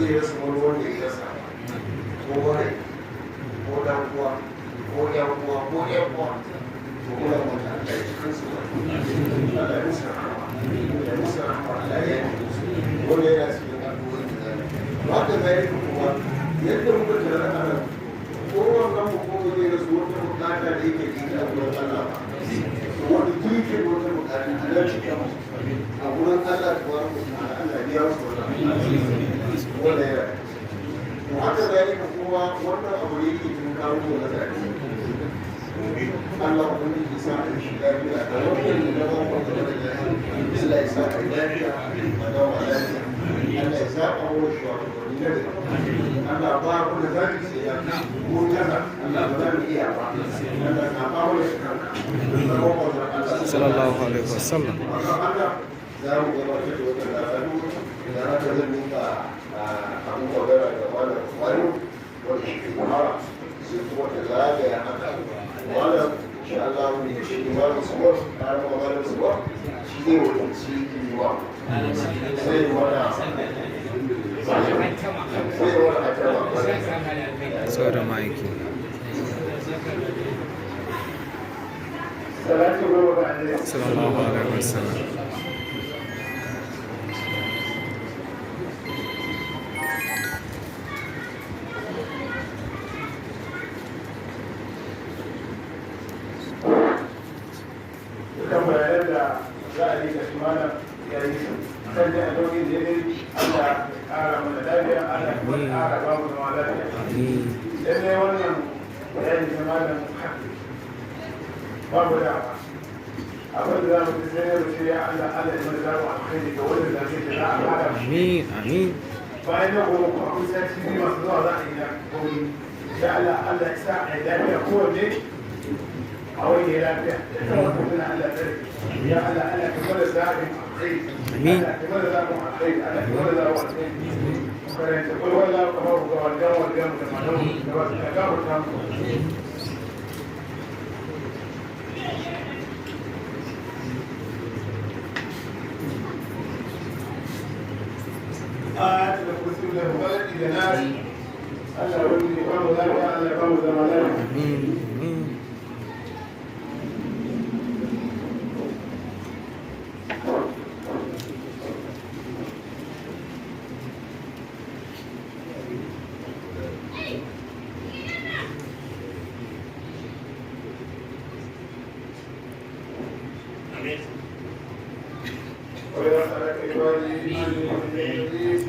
zai rasa wani wanda ya rasa ko wani ko dan uwa ko yan uwa ko yan uwa ko kuma wanda Allah ya cikin su Allah ya musu rahama ya musu rahama Allah ya yi musu wanda yana cikin addu'o'i da wanda zai kuma yadda muka tare a nan kowannan hukumar zai rasu wata bukata da yake da a wurin Allah ba wanda kike wata bukata a nan cikin a wurin Allah ta wani mutum Allah ya su wanda ya haka zai kuma wannan abu da yake cikin kawo da zai Allah kuma ya sa a shi lafiya da wannan da na wanda da ya Allah ya sa a lafiya da lafiya Allah ya sa a wani shugabanni da Allah ba ku da zaki sai ya mu kaza Allah ba za mu iya ba Allah na ba mu shi kanka sallallahu alaihi wasallam za mu gabatar da wata labaru da haka zan nika abin magana da malam wani wanda shi ke kuma sai kuma ta zagaya haka malam insha Allah mu yi shi malam suwar tare da malam suwar shi ne wakilci yiwa sai wani sauran ma'aiki sallallahu alaihi wasallam kan bayanan da za a yi da shi mana ya yi kan da alaunin da ya yi Allah ƙara mana lafiya Allah kuma ƙara ba mu zama lafiya lallai wannan bayani na malam babu dawa abin da za mu fi sai da shi ya Allah Allah ya mana zamu alkhairi ga wannan da zai da za a fara amin amin bayan da gobe kuma kun san shi masu zuwa za a yi na gobe ya Allah Allah ya sa a yi lafiya kowanne a wani lafiya kan wata suna Allah tsare ya Allah Allah ka gwada zaɓin alkhairi Allah ka gwada zaɓin alkhairi Allah ka gwada zaɓin alkhairi karanta kulwar za ka babu ga wajen wajen da manon da wasu ka gabu ta mu a da kusur da baladi da nari Allah wani ne ba mu lafiya Allah ba mu zama lafiya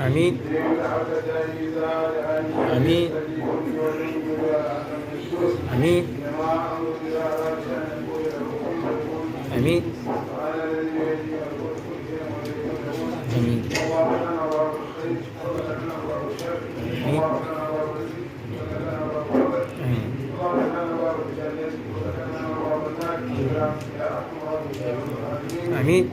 amin amin amin amin amin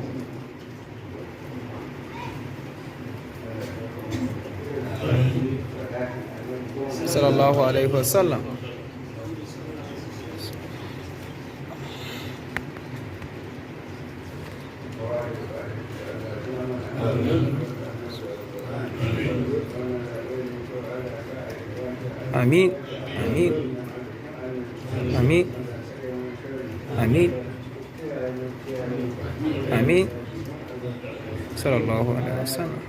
sallallahu alaihi wasallam amin amin amin amin amin sallallahu alaihi wasallam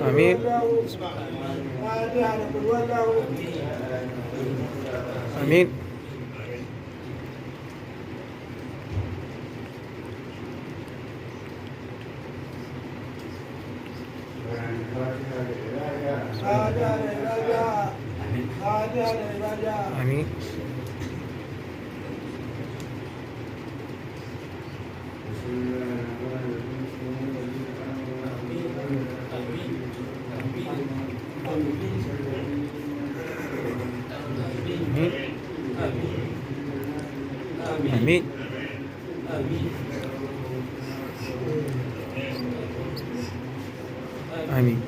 amin amin amin amin آمين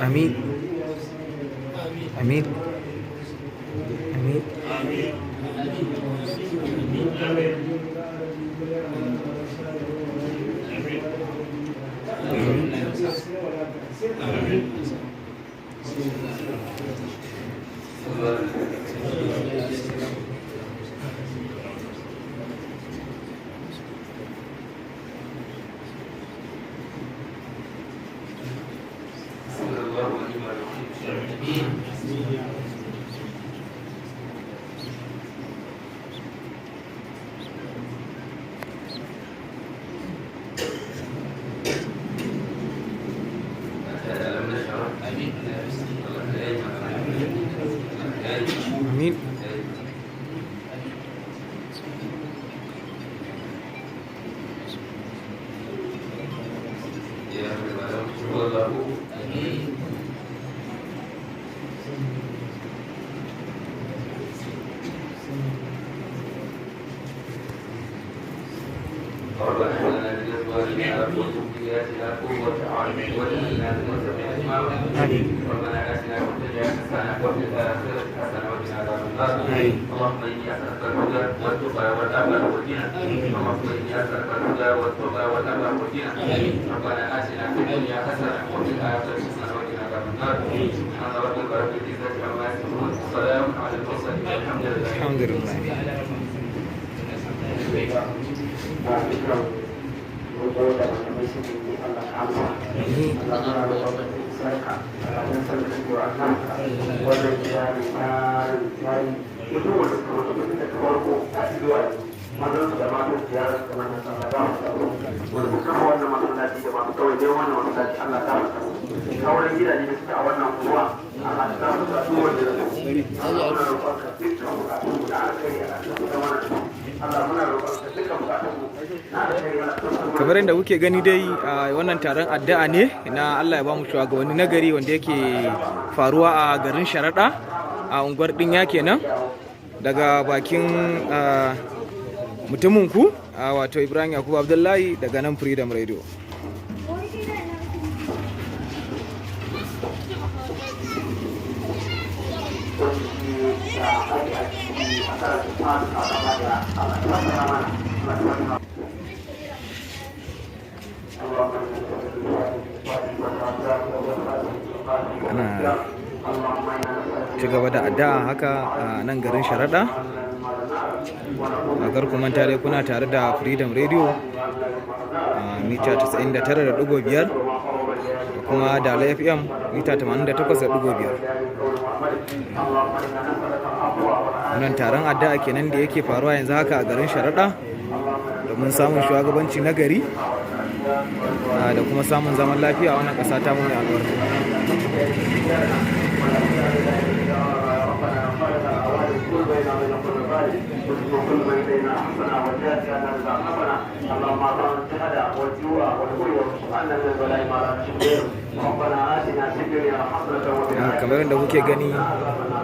آمين آمين آمين آمين ربنا آتنا في الدنيا حسنة وفي الآخرة حسنة وقنا عذاب النار اللهم إني أسألك الهدى والتقى والعفاف والغنى اللهم إني أسألك الهدى والتقى والعفاف والغنى ربنا آتنا في الدنيا حسنة وفي الآخرة حسنة وقنا عذاب النار سبحان ربك رب العزة عما يصفون وسلام على المرسلين والحمد لله الحمد لله kamar yadda kuke gani dai a wannan taron addu'a ne na Allah ya ba mu shugabanni na gari wanda yake faruwa a garin Sharaɗa a unguwar Dinya kenan daga bakin mutumin ku wato Ibrahim Yakubu Abdullahi daga nan Freedom Radio. Ana ci gaba da addu'a haka a nan garin Sharaɗa. Kar ku manta dai kuna tare da Freedom Radio mita 99.5 da kuma Dala FM mita 88.5. Wannan taron addu'a kenan da yake faruwa yanzu haka a garin Sharaɗa domin samun shugabanci na gari da kuma samun zaman lafiya a wannan ƙasa ta mu mai albarka. Kamar yadda kuke gani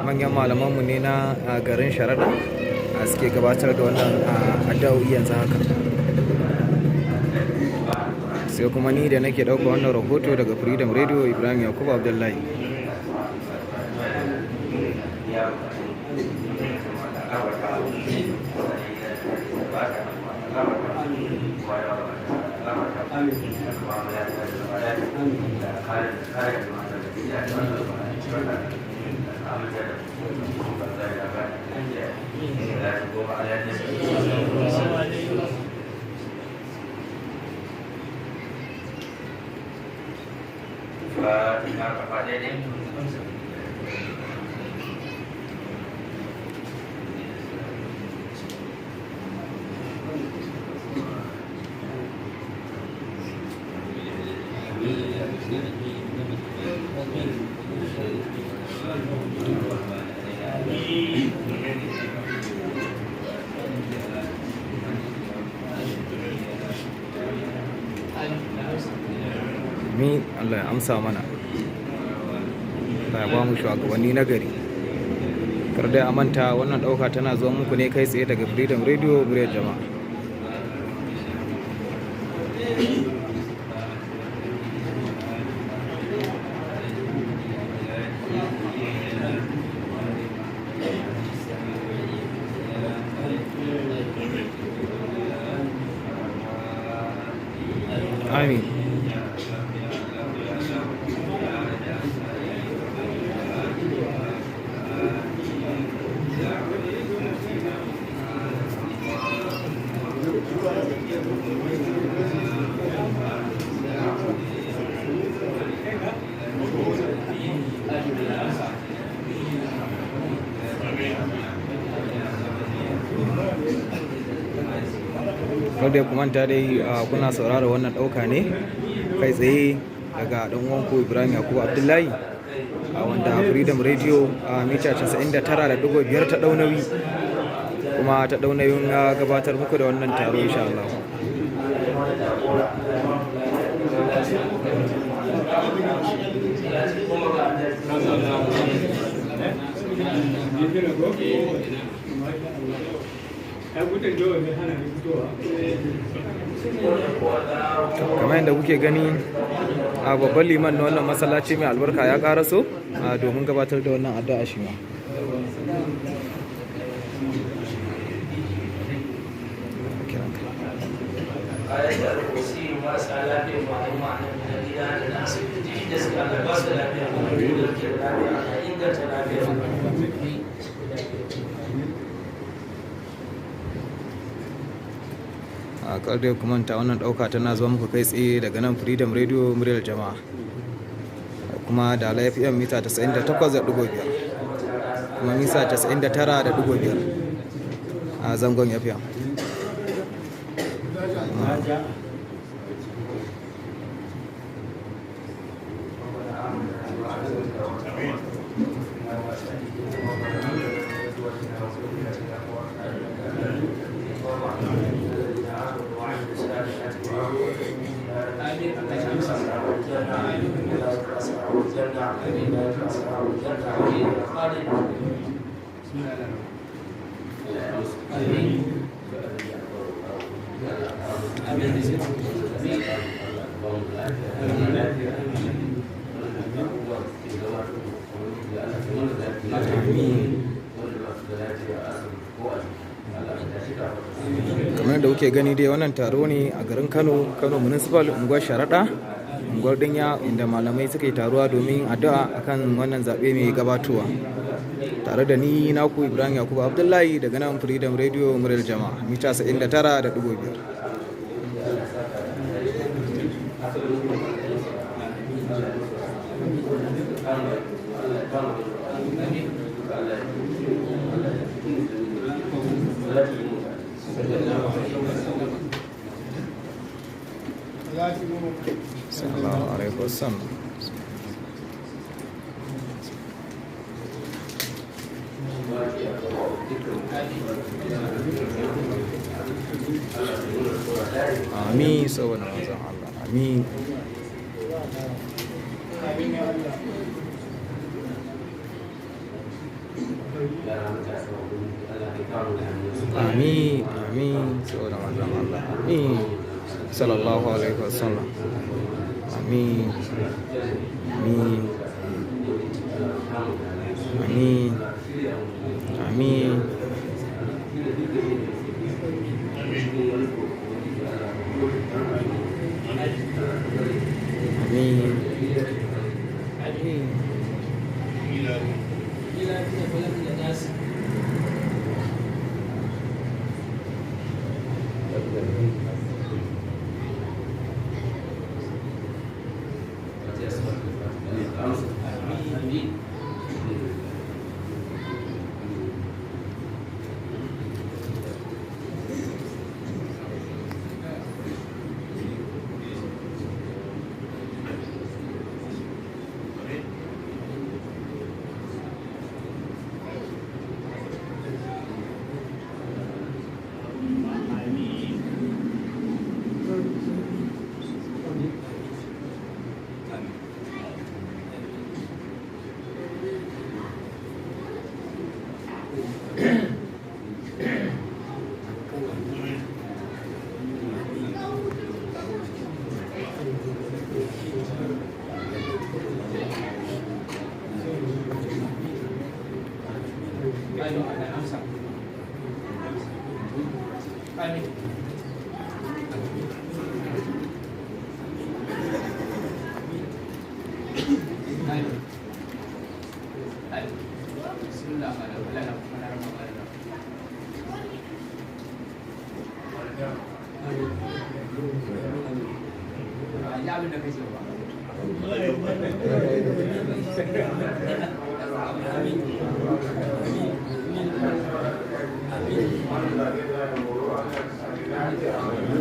manyan malamanmu ne na garin Sharaɗa suke gabatar da wannan addu'o'i yanzu haka. Sai kuma ni da nake ɗauka wannan rahoto daga Freedom Radio Ibrahim Yakubu Abdullahi. amin. Allah ya amsa mana, Allah ya ba mu shugabanni na gari. Kar dai a manta wannan ɗauka tana zuwa muku ne kai tsaye daga Freedom Radio muryar jama'a. Amin. Kada ku manta dai kuna saurara wannan ɗauka ne kai tsaye daga ɗan uwanku Ibrahim Yakubu Abdullahi wanda Freedom Radio mita 99.5 ta ɗau nauyi, kuma ta ɗau nauyin gabatar muku da wannan taro insha Allah. Kamar yadda kuke gani a babban liman na wannan masallaci mai albarka ya karaso domin gabatar da wannan addu'a shi ma. A ƙarfe kuma ta wannan ɗauka tana zuwa muku kai tsaye daga nan Freedom Radio muryar jama'a, kuma da FM mita 98.5 kuma mita 99.5 a zangon FM. Kamar da kuke gani dai wannan taro ne a garin Kano Municipal unguwar Sharaɗa, unguwar Dinya, inda malamai suka yi taruwa domin addu'a akan wannan zaɓe mai gabatowa. Tare da ni naku Ibrahim Yakubu Abdullahi daga nan Freedom Radio muryar jama'a mita 99.5. Sallallahu alaihi wasallam. Amin saboda manzon Allah. Amin. Amin, amin saboda manzon Allah. Amin sallallahu alaihi wasallam. Amin, amin, amin, amin.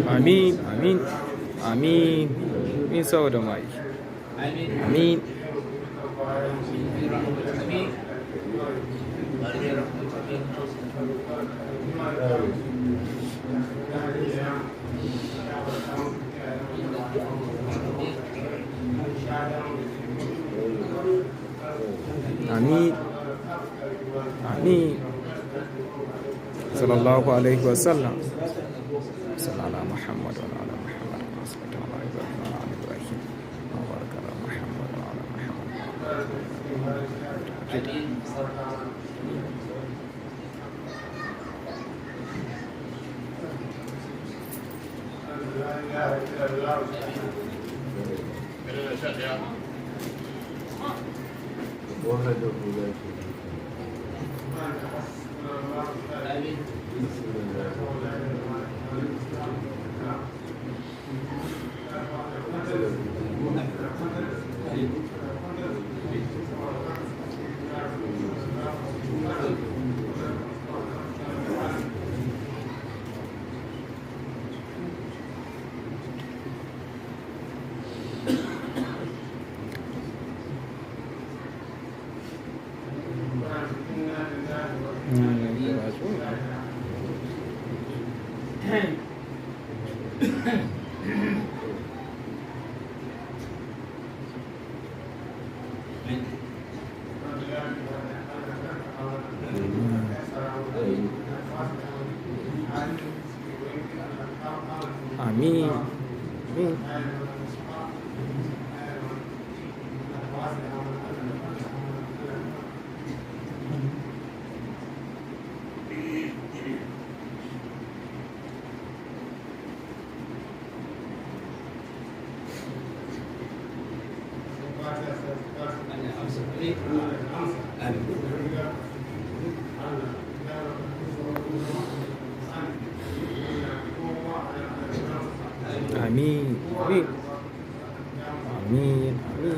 Amin, amin, amin, amin saboda mai. Amin. Amin. Amin. Sallallahu alaihi wasallam. Sallallahu Muhammad wa ala Muhammad wa sallallahu alaihi wa ala Ibrahim wa baraka ala Muhammad wa ala Amin. Amin. Amin. Amin. Amin. Amin. Amin.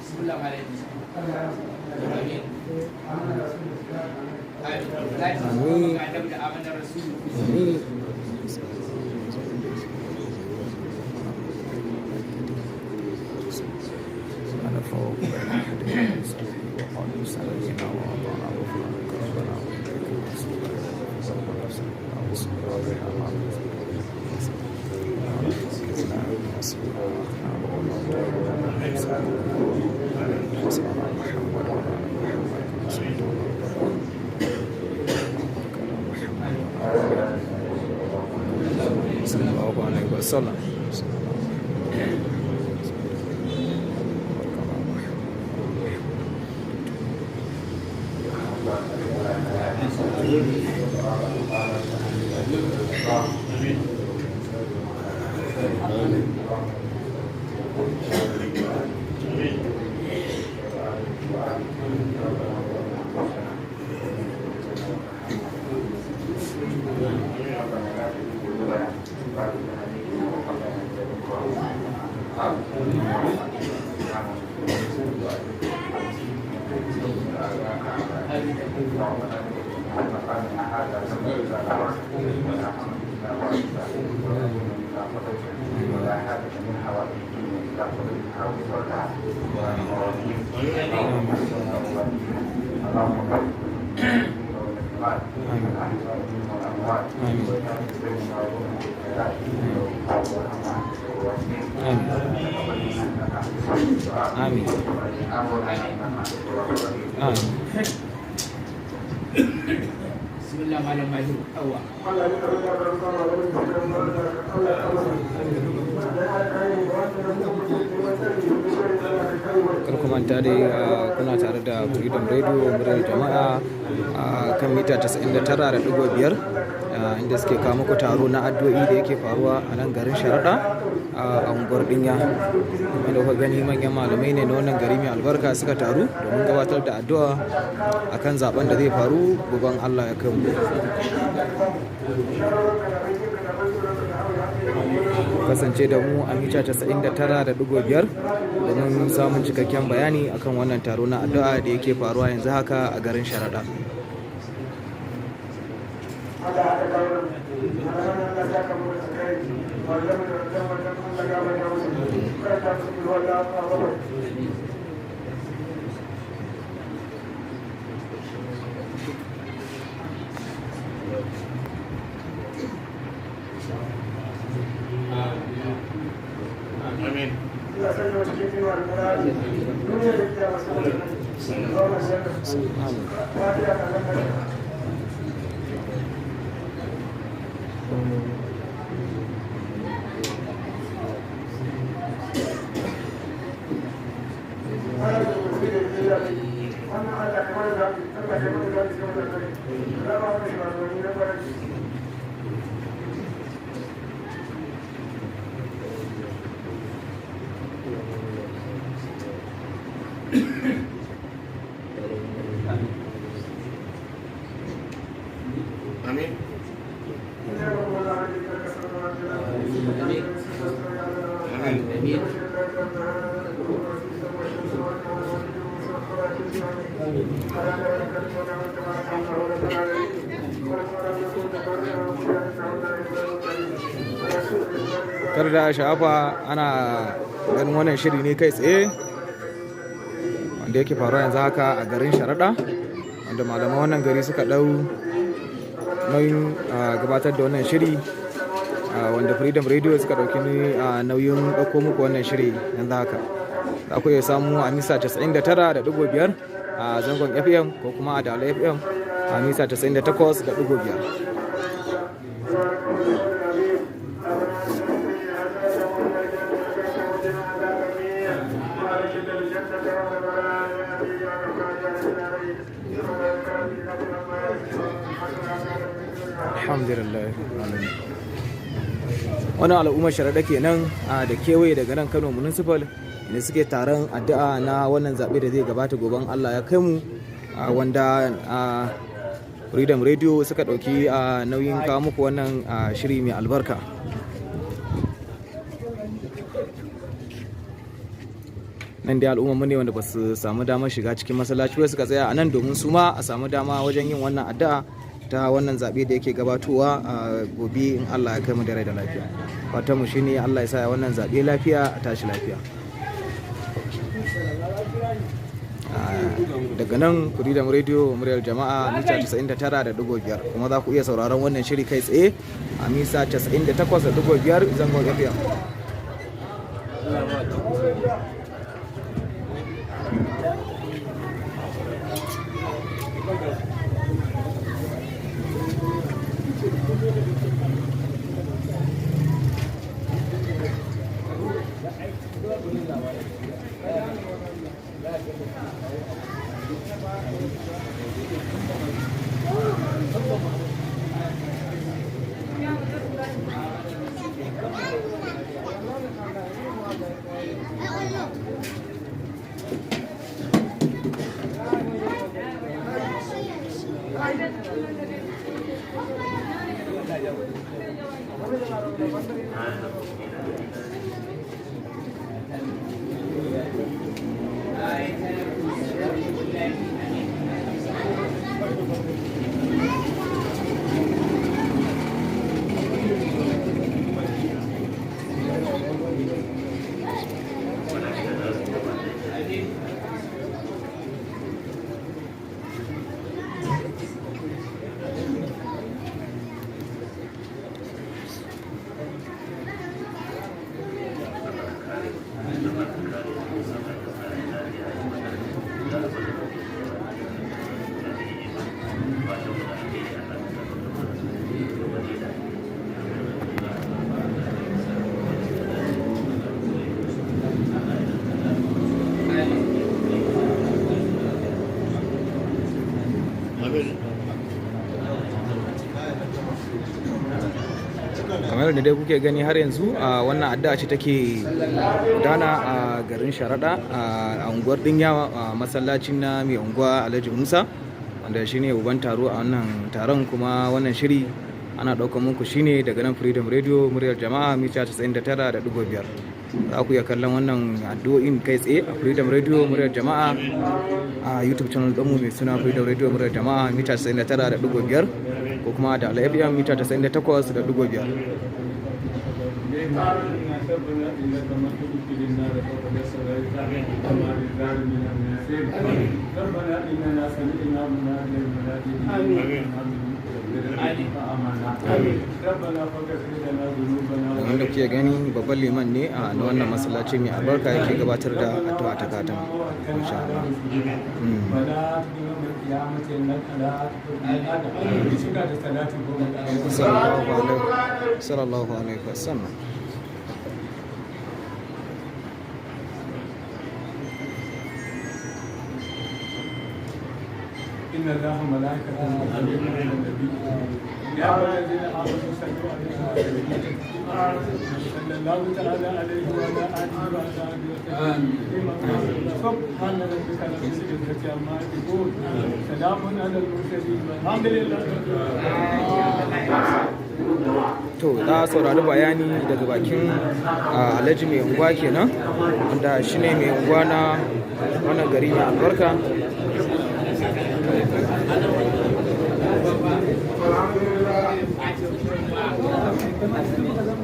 Sallallahu alaihi wasallam. Amin. Bismillahirrahmanirrahim. Allah. Kar ku manta dai kuna tare da Freedom Radio muryar jama'a kan mita 99.5 inda suke kawo muku taro na addu'o'i da yake faruwa a nan garin Sharaɗa a unguwar Dinya. Wanda kuka gani manyan malamai ne na wannan gari mai albarka suka taru domin gabatar da addu'a akan zaben da zai faru goben Allah ya kai mu. Kasance da mu a mita 99.5 domin samun cikakken bayani akan wannan taro na addu'a da yake faruwa yanzu haka a garin Sharaɗa. Amin. Kar da sha'afa ana ganin wannan shiri ne kai tsaye wanda yake faruwa yanzu haka a garin Sharaɗa, wanda malaman wannan gari suka ɗau nauyin gabatar da wannan shiri, wanda Freedom Radio suka ɗauki nauyin ɗauko muku wannan shiri yanzu haka. Za ku iya samu a mita 99.5 a zangon FM ko kuma a Dala FM a mita 98.5. Alhamdulillah. Wannan al'ummar Sharaɗa kenan da kewaye daga nan Kano Municipal da suke taron addu'a na wannan zaɓe da zai gabata goben Allah ya kai mu, wanda Freedom Radio suka ɗauki nauyin kawo muku wannan shiri mai albarka. Nan dai al'ummar ne wanda ba su samu damar shiga cikin masallaci ba suka tsaya a nan domin su ma a samu dama wajen yin wannan addu'a ta wannan zaɓe da yake gabatowa a gobe in Allah ya kai mu da rai da lafiya. Fatanmu shine Allah ya sa ya wannan zaɓe lafiya a tashi lafiya. Daga nan Freedom Radio muryar jama'a mita 99.5 kuma za ku iya sauraron wannan shiri kai tsaye a mita 98.5 zangon FM. yadda dai kuke gani har yanzu a wannan addu'a ce take gudana a garin Sharaɗa a unguwar Dinyawa a masallacin na mai unguwa Alhaji Musa, wanda shine uban taro a wannan taron. Kuma wannan shiri ana ɗaukar muku shine daga nan Freedom Radio muryar jama'a mita 99.5. za ku iya kallon wannan addu'o'in kai tsaye a Freedom Radio muryar jama'a a YouTube channel ɗinmu mai suna Freedom Radio muryar jama'a mita 99.5 ko kuma da FM mita 98.5. wanda kuke gani babban liman ne a wannan masallaci mai albarka yake gabatar da addu'a ta katan insha Allah. sallallahu alaihi wasallam. إن الله وملائكته يصلون على النبي يا أيها الذين آمنوا صلوا عليه وسلموا صلى الله تعالى عليه وعلى آله وصحبه وسلم. سبحان ربك رب العزة عما يصفون سلام على المرسلين والحمد لله. To za a saurari bayani daga bakin Alhaji mai unguwa kenan, wanda shine mai unguwa na wannan gari mai albarka.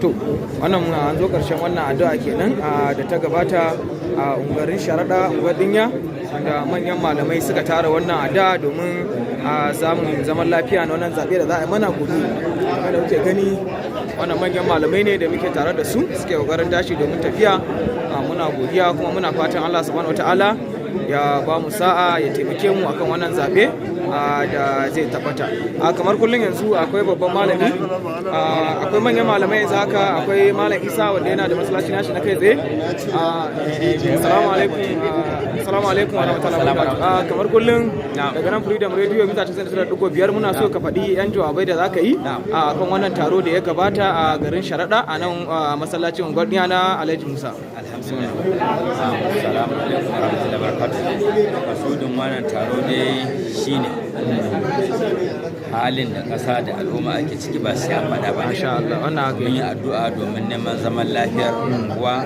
To wannan an zo karshen wannan addu'a kenan da ta gabata a ungarin Sharaɗa unguwar Dinya, wanda manyan malamai suka tara wannan addu'a domin samun zaman lafiya na wannan zaɓe da za a yi mana gobe. Kamar da kuke gani wannan manyan malamai ne da muke tare da su suke kokarin tashi domin tafiya. Muna godiya kuma muna fatan Allah subhanahu wataala ya ba mu sa'a ya taimake mu akan wannan zaɓe da zai tabbata. Kamar kullum yanzu akwai babban malami, akwai manyan malamai yanzu haka, akwai malam Isa wanda yana da masallaci nashi na kai tsaye. Assalamu alaikum wa rahmatullahi wa barakatuh. Kamar kullum daga nan Freedom Radio mita 99.5 muna so ka faɗi yan jawabai da zaka yi akan wannan taro da ya gabata a garin Sharaɗa a nan masallacin unguwar na Alhaji Musa. Assalamu alaikum wa rahmatullahi wa barakatuh. Kasudin wannan taro dai shine halin da ƙasa da al'umma ake ciki ba sai an faɗa ba. Masha Allah, wannan haka mun yi addu'a domin neman zaman lafiyar unguwa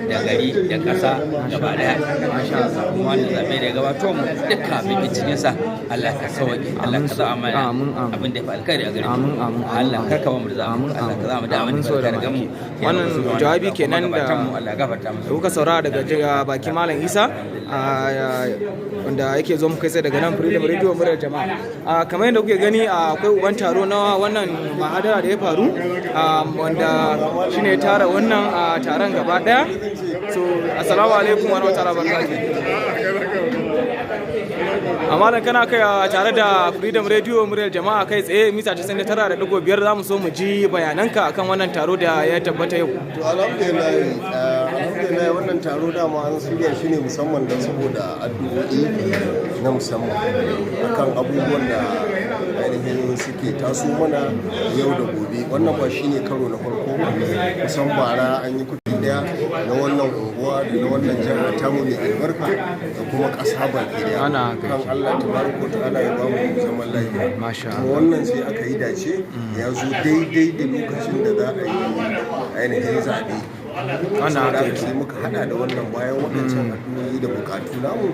da gari da ƙasa gaba daya. Masha Allah, kuma wannan zaɓe da gabato mu dukkan abin da cikin sa Allah ka sauke, Allah ka sa amana abin da ya fi alkhairi a gare mu. Allah ka kawo mu da zamu, Allah ka za mu da amin da ka mu. Wannan jawabi kenan da Allah gafarta mu. kuka saurara daga baki Malam Isa wanda yake zo muka sai daga nan Freedom Radio muryar jama'a. Kamar yadda kuke gani akwai uban taro na wannan mahadara da ya faru wanda shine tara wannan taron gaba daya. So assalamu alaikum wa rahmatullahi wa barakatuh. Amma da kana kai tare da Freedom Radio muryar jama'a kai tsaye mita 99.5 za mu so mu ji bayananka akan wannan taro da ya tabbata yau. To alhamdulillah wannan taro dama an shirya shi ne musamman don saboda addu'o'i na musamman akan abubuwan da ainihin suke taso mana yau da gobe. Wannan ba shine karo na farko, kusan bara an yi kuɗi daya na wannan unguwa da na wannan jihar tamu mai albarka da kuma ƙasa baki daya. Kan Allah tabaraka ta'ala ya ba mu zaman lafiya. Kuma wannan sai aka yi dace ya zo daidai da lokacin da za a yi ainihin zaɓe. Saboda haka sai muka hada da wannan bayan waɗancan addu'o'i da bukatu namu,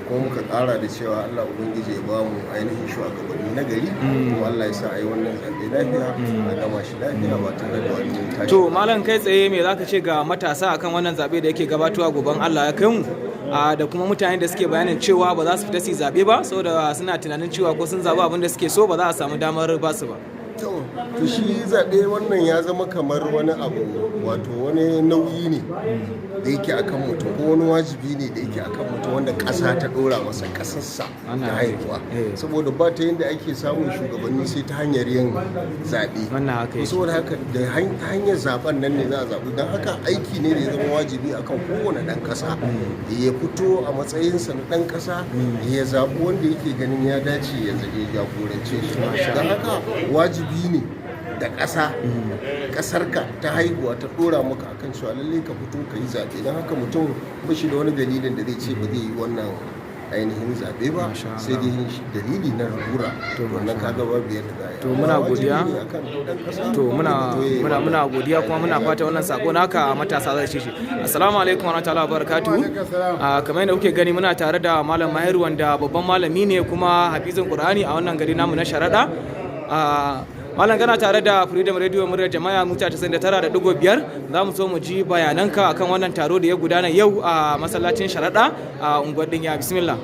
kuma muka ƙara da cewa Allah Ubangiji ya ba mu ainihin shugabanni na gari, kuma Allah ya sa a yi wannan zaɓe lafiya a gama shi lafiya ba tare da wani tashi. To malam kai tsaye me zaka ce ga matasa akan wannan zaɓe da yake gabatowa goben Allah ya kai mu? Da kuma mutane da suke bayanin cewa ba za su fita su zaɓe ba saboda suna tunanin cewa ko sun zaɓi abin da suke so ba za a samu damar ba su ba. To shi zaɓe wannan ya zama kamar wani abu, wato wani nauyi ne da yake akan mutum, ko wani wajibi ne da yake akan mutum wanda ƙasa ta ɗora masa, ƙasarsa ta haihuwa. Saboda ba ta yadda ake samun shugabanni sai ta hanyar yin zaɓe. Saboda haka da hanyar zaɓen nan ne za a zaɓi, don haka aiki ne da ya zama wajibi akan kowane ɗan ƙasa ya fito a matsayinsa na ɗan ƙasa ya zaɓi wanda yake ganin ya dace ya jagorance shi. Don haka wajibi ne da ƙasa ƙasarka ta haihuwa ta ɗora maka akan cewa lallai ka fito ka yi zaɓe. Don haka mutum ba shi da wani dalilin da zai ce ba zai yi wannan ainihin zaɓe ba, sai dai dalili na rura. To wannan kaga babu yadda za a yi. To muna godiya. To muna godiya kuma muna fata wannan sako naka matasa zai ci shi. Assalamu alaikum wa rahmatullahi wa barakatuhu. Kamar yadda kuke gani muna tare da Malam Mahiru wanda babban malami ne kuma hafizin Qur'ani a wannan gari namu na Sharaɗa. Malam gana tare da Freedom Radio muryar jama'a mita 99.5. Za mu so mu ji bayananka akan wannan taro da ya gudana yau a masallacin Sharaɗa a unguwar Dinya. Bismillah.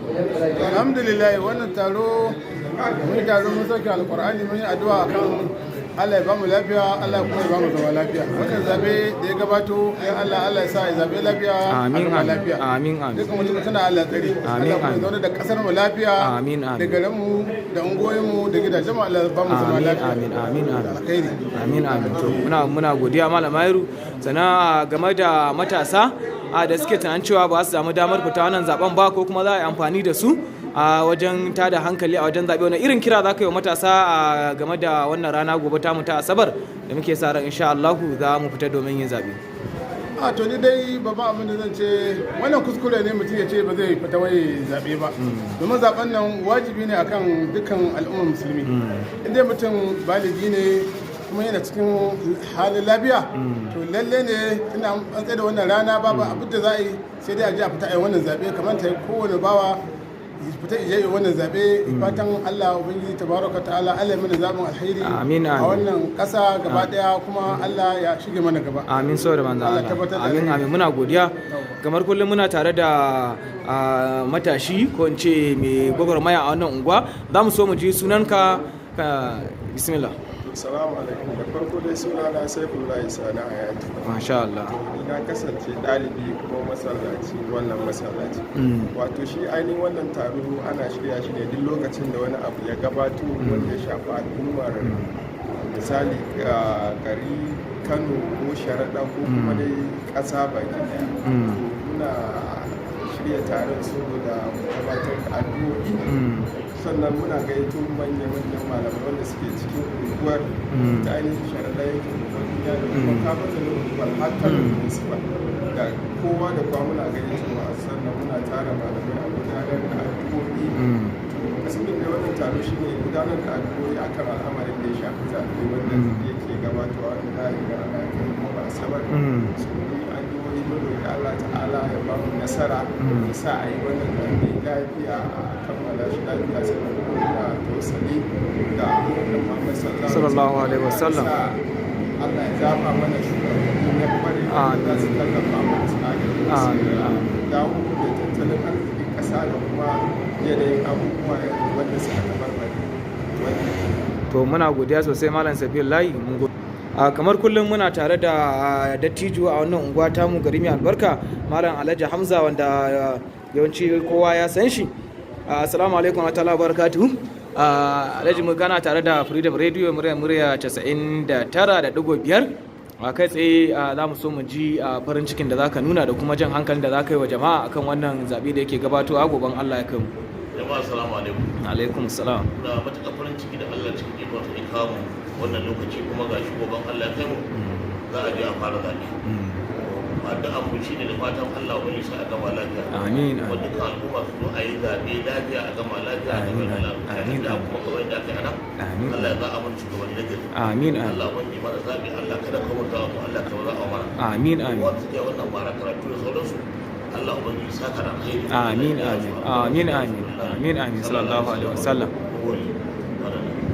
Alhamdulillah, wannan taro mun taro mun sauke alqur'ani mun yi addu'a akan Allah ya ba mu lafiya, Allah kuma ya ba mu zama lafiya. Wannan zabe da ya gabato ya Allah ya sa ya zabe lafiya. Amin lafiya. Amin amin. Duka mutum tana Allah tsare. Amin amin. Zaune da kasar mu lafiya. Amin amin. Da garin mu da ungoyin mu da gidajen mu Allah ya ba mu zama lafiya. Amin amin amin. Amin amin. To muna godiya Malam Mahiru. Sana game da matasa da suke tunanin cewa ba su samu damar fita wannan zaben ba ko kuma za a yi amfani da su a wajen tada hankali a wajen zaɓe. Wani irin kira za ka yi wa matasa game da wannan rana gobe tamu ta Asabar da muke sa ran insha Allah za mu fita domin yin zaɓe? To ni dai babban abin da zan ce wannan kuskure ne mutum ya ce ba zai fita wai zaɓe ba, domin zaɓen nan wajibi ne akan dukkan al'ummar musulmi. Inda mutum baligi ne kuma yana cikin halin lafiya, to lalle ne tunda an tsaye da wannan rana babu abin da za a yi sai dai a je a fita a yi wannan zaɓe kamar ta kowane bawa fita ije yi wannan zaɓe. Fatan Allah ubangiji tabaraka ta'ala Allah ya mana zaɓin alheri a wannan ƙasa gaba ɗaya kuma Allah ya shige mana gaba. Amin saboda manzo Allah. Amin amin. Muna godiya. Kamar kullum muna tare da matashi ko in ce mai gwagwarmaya a wannan unguwa. Za mu so mu ji sunanka. Bismillah. Assalamu alaikum. Da farko dai suna na Saifullahi Sani Hayatu. Masha Allah. Na kasance ɗalibi kuma masallaci wannan masallaci. Wato shi ainihin wannan taro ana shirya shi ne duk lokacin da wani abu ya gabato wanda ya shafi al'ummar misali gari Kano ko Sharaɗa ko kuma dai ƙasa baki ɗaya. Muna shirya taron saboda gabatar da addu'o'i. Sannan muna gaito manya-manyan malamai wanda suke cikin unguwar ta ainihin Sharaɗa yankin duniya da kuma kafin da unguwar hakan municipal da kowa da kowa muna gaito wa sannan muna tara malamai a gudanar da addu'o'i. Kasance da wannan taro shi ne gudanar da addu'o'i akan al'amarin da ya shafi zaɓe wanda yake gabatowa da za a yi ga ana kai kuma ba Asabar. Su yi addu'o'i mun roƙi Allah ta'ala ya ba mu nasara ya sa a yi wannan zaɓe lafiya a kammala shi lafiya sannan kuma da tausali da Muhammad sallallahu alaihi wasallam. Allah ya zaba mana shugabanni na kware da su tallafa mana tsarin dawo da tattalin arzikin ƙasa da kuma yanayin abubuwa wanda suka tabarbare. To muna godiya sosai Malam Safiullahi. Kamar kullum muna tare da dattijo a wannan unguwa tamu gari mai albarka Malam Alhaji Hamza wanda yawanci kowa ya san shi. Assalamu alaikum wa rahmatullahi wa barakatuhu. Alhaji mu gana tare da Freedom Radio murya 99.5. Kai tsaye za mu so mu ji farin cikin da zaka nuna da kuma jan hankalin da zaka yi wa jama'a akan wannan zabe da yake gabato a goben Allah ya kai mu. Jama'a assalamu alaikum. Alaikum assalam. Da matuƙar farin ciki da Allah cikin ikon sa ya kawo wannan lokaci kuma ga shugaban Allah ya kai mu za a je a fara zabe. Addu'an mu shine da fatan Allah wani sa a gama lafiya. Amin. Wanda kan al'umma su zo a yi zabe lafiya a gama lafiya a gama lafiya. Amin. Da kuma kawai da aka yi anan. Amin. Allah ya ba a mana shugabanni na gari. Amin. Allah wani mana zabe Allah kada ka wanda mu Allah ka wanda a mana. Amin amin. Wanda suke wannan mara karatu da sauransu. Allah ubangiji saka da alheri. Amin amin. Amin amin. Amin amin sallallahu alaihi wasallam.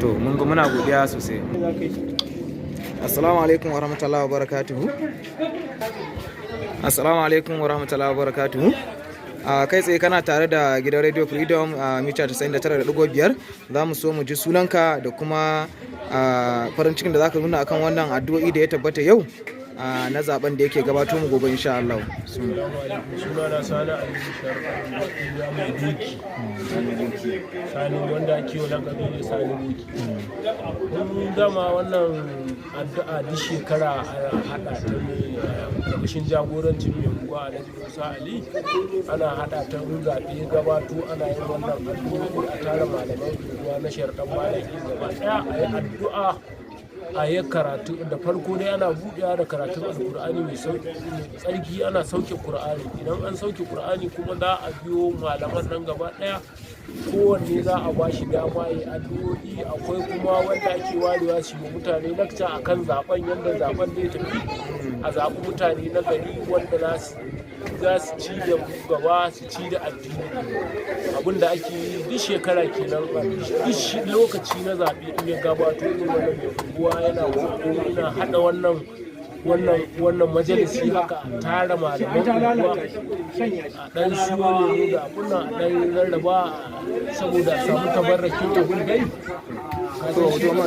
To mun ga muna godiya sosai. Assalamu alaikum wa rahmatullahi wa barakatuhu. Assalamu alaikum wa rahmatullahi wa barakatuhu. Kai tsaye kana tare da gidan Radio Freedom a mita 99.5. Za mu so mu ji sunanka da kuma farin cikin da za ka nuna akan wannan addu'o'i da ya tabbata yau na zaben da yake gabato mu gobe insha Allah. Sunana Sani Alishar ya mai duki. Sani wanda ake yi lakabi da Sani duki. Mun gama wannan addu'a duk shekara a haɗa ta ne ƙarƙashin jagorancin mai unguwa Alhaji Musa Ali. Ana haɗa ta zaɓe gabato ana yin wannan addu'a a tara malamai unguwa na sharɗan malaki gaba ɗaya a yi addu'a a yi karatu. Da farko dai ana buɗewa da karatun alkur'ani mai tsarki, ana sauke ƙur'ani. Idan an sauke ƙur'ani kuma za a biyo malaman nan gaba ɗaya, kowanne za a ba shi dama ya addu'o'i. Akwai kuma wanda ake warewa shi ma mutane lakca akan zaben, yadda zaben zai tafi, a zaɓi mutane na gari wanda za su ci da gaba, su ci da addini. Abin da ake yi duk shekara kenan, duk lokaci na zaɓe in ya gabato, irin wannan mai unguwa yana ina haɗa wannan majalisi haka, a tara malaman unguwa, a ɗan siyo lemu da abun a ɗan rarraba saboda a samu tabarrakin abun dai.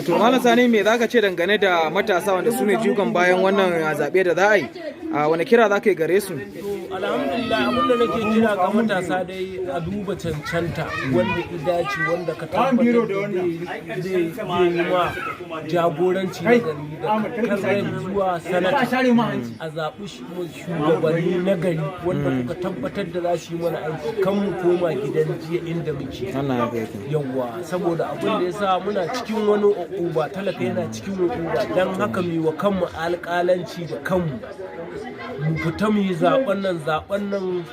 To Malam Sani, me zaka ce dangane da matasa wanda su ne jigon bayan wannan zaɓe da za a yi? Wani kira za ka yi gare su? Alhamdulillah, abin da nake kira ga matasa dai a duba cancanta wanda ya dace, wanda ka tabbatar da zai yi ma jagoranci na gari, da kan zuwa sanata a zaɓi shugabanni na gari wanda kuka tabbatar da za su yi mana aiki, kan mu koma gidan jiya inda muke. Yawwa, saboda abin da ya sa muna cikin wani uquba, talaka yana cikin uquba, don haka mu yi wa kanmu alƙalanci da kanmu, mu fita mu yi zaɓen nan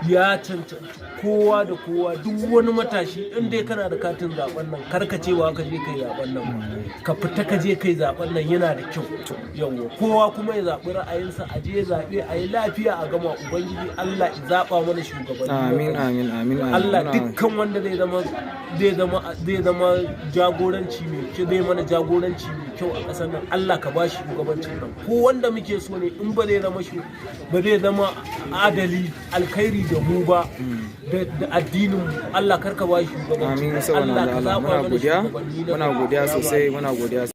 ya cancanci kowa da kowa. Duk wani matashi in dai kana da katin zaɓen nan, karkacewa ka je kai zaɓen nan, ka fita ka je kai zaɓen nan, yana da kyau. Yawwa, kowa kuma ya zaɓi ra'ayinsa, a je zaɓe a yi lafiya a gama. Ubangiji Allah ya zaɓa mana shugabanni. Amin. Allah dukkan wanda zai zama jagoranci mai kyau, zai mana jagoranci mai kyau a ƙasar nan, Allah ka ba shi shugabancin nan. Ko wanda muke so ne, in ba zai zama adali alkhairi da mu ba, da addinin mu, Allah karka ba shi shugabanci. Amin. Allah muna godiya sosai, muna godiya.